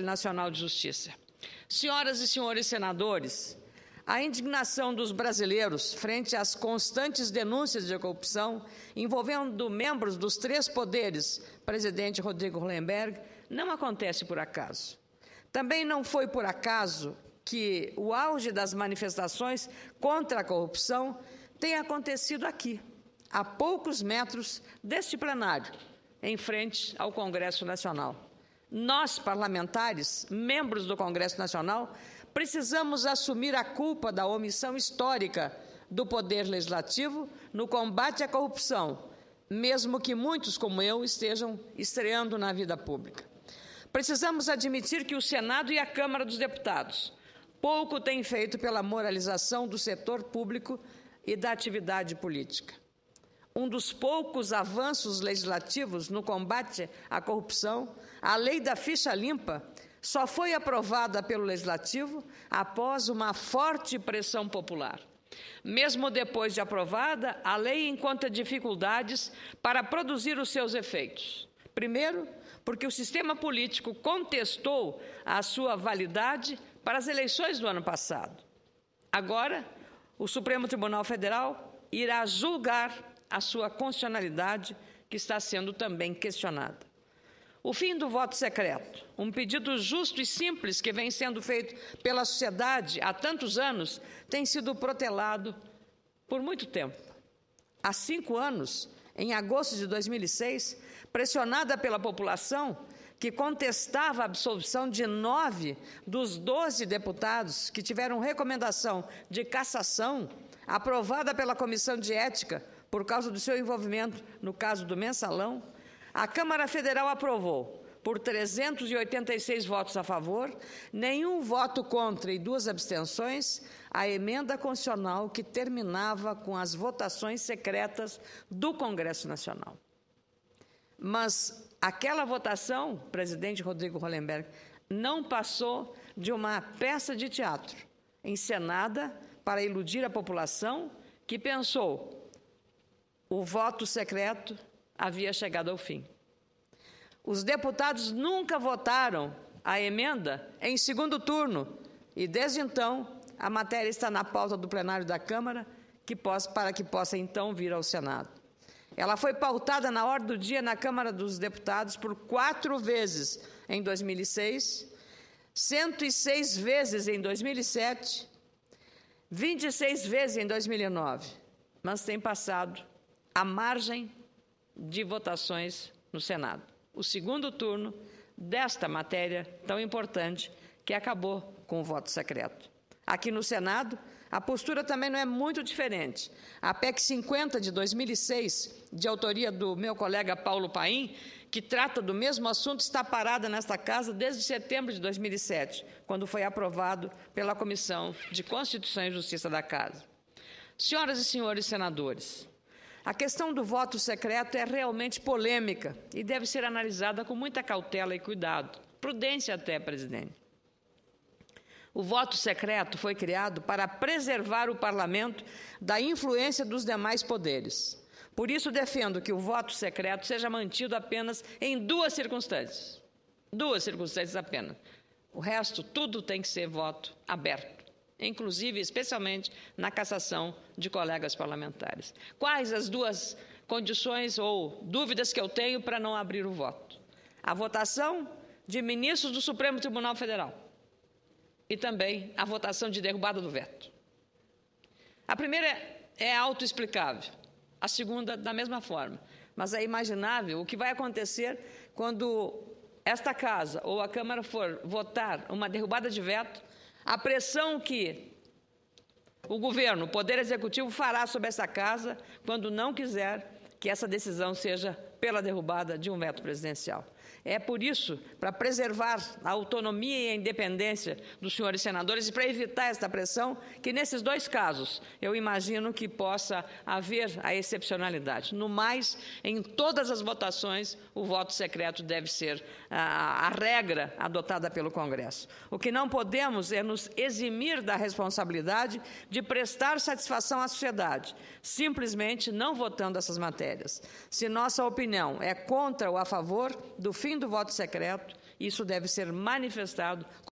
Nacional de Justiça. Senhoras e senhores senadores, a indignação dos brasileiros frente às constantes denúncias de corrupção envolvendo membros dos três poderes, presidente Rodrigo Hollenberg, não acontece por acaso. Também não foi por acaso que o auge das manifestações contra a corrupção tenha acontecido aqui, a poucos metros deste plenário, em frente ao Congresso Nacional. Nós, parlamentares, membros do Congresso Nacional, precisamos assumir a culpa da omissão histórica do Poder Legislativo no combate à corrupção, mesmo que muitos, como eu, estejam estreando na vida pública. Precisamos admitir que o Senado e a Câmara dos Deputados pouco têm feito pela moralização do setor público e da atividade política. Um dos poucos avanços legislativos no combate à corrupção, a Lei da Ficha Limpa, só foi aprovada pelo Legislativo após uma forte pressão popular. Mesmo depois de aprovada, a lei encontra dificuldades para produzir os seus efeitos. Primeiro, porque o sistema político contestou a sua validade para as eleições do ano passado. Agora, o Supremo Tribunal Federal irá julgar a sua constitucionalidade, que está sendo também questionada. O fim do voto secreto, um pedido justo e simples que vem sendo feito pela sociedade há tantos anos, tem sido protelado por muito tempo. Há 5 anos, em agosto de 2006, pressionada pela população, que contestava a absolvição de 9 dos 12 deputados que tiveram recomendação de cassação, aprovada pela Comissão de Ética, por causa do seu envolvimento no caso do Mensalão, a Câmara Federal aprovou, por 386 votos a favor, nenhum voto contra e 2 abstenções, a emenda constitucional que terminava com as votações secretas do Congresso Nacional. Mas aquela votação, presidente Rodrigo Hollenberg, não passou de uma peça de teatro, encenada para iludir a população que pensou o voto secreto havia chegado ao fim. Os deputados nunca votaram a emenda em segundo turno e, desde então, a matéria está na pauta do plenário da Câmara para que possa, então, vir ao Senado. Ela foi pautada na ordem do dia na Câmara dos Deputados por 4 vezes em 2006, 106 vezes em 2007, 26 vezes em 2009, mas tem passado à margem de votações no Senado. O segundo turno desta matéria tão importante que acabou com o voto secreto. Aqui no Senado, a postura também não é muito diferente. A PEC 50 de 2006, de autoria do meu colega Paulo Paim, que trata do mesmo assunto, está parada nesta casa desde setembro de 2007, quando foi aprovado pela Comissão de Constituição e Justiça da Casa. Senhoras e senhores senadores, a questão do voto secreto é realmente polêmica e deve ser analisada com muita cautela e cuidado. Prudência até, presidente. O voto secreto foi criado para preservar o parlamento da influência dos demais poderes. Por isso, defendo que o voto secreto seja mantido apenas em 2 circunstâncias. 2 circunstâncias apenas. O resto, tudo tem que ser voto aberto, inclusive, especialmente, na cassação de colegas parlamentares. Quais as 2 condições ou dúvidas que eu tenho para não abrir o voto? A votação de ministros do Supremo Tribunal Federal e também a votação de derrubada do veto. A primeira é autoexplicável, a segunda da mesma forma, mas é imaginável o que vai acontecer quando esta Casa ou a Câmara for votar uma derrubada de veto, a pressão que o governo, o Poder Executivo, fará sobre essa Casa quando não quiser que essa decisão seja pela derrubada de um veto presidencial. É por isso, para preservar a autonomia e a independência dos senhores senadores e para evitar esta pressão, que nesses 2 casos eu imagino que possa haver a excepcionalidade. No mais, em todas as votações, o voto secreto deve ser a regra adotada pelo Congresso. O que não podemos é nos eximir da responsabilidade de prestar satisfação à sociedade, simplesmente não votando essas matérias. Se nossa opinião é contra ou a favor do fim do voto secreto, Isso deve ser manifestado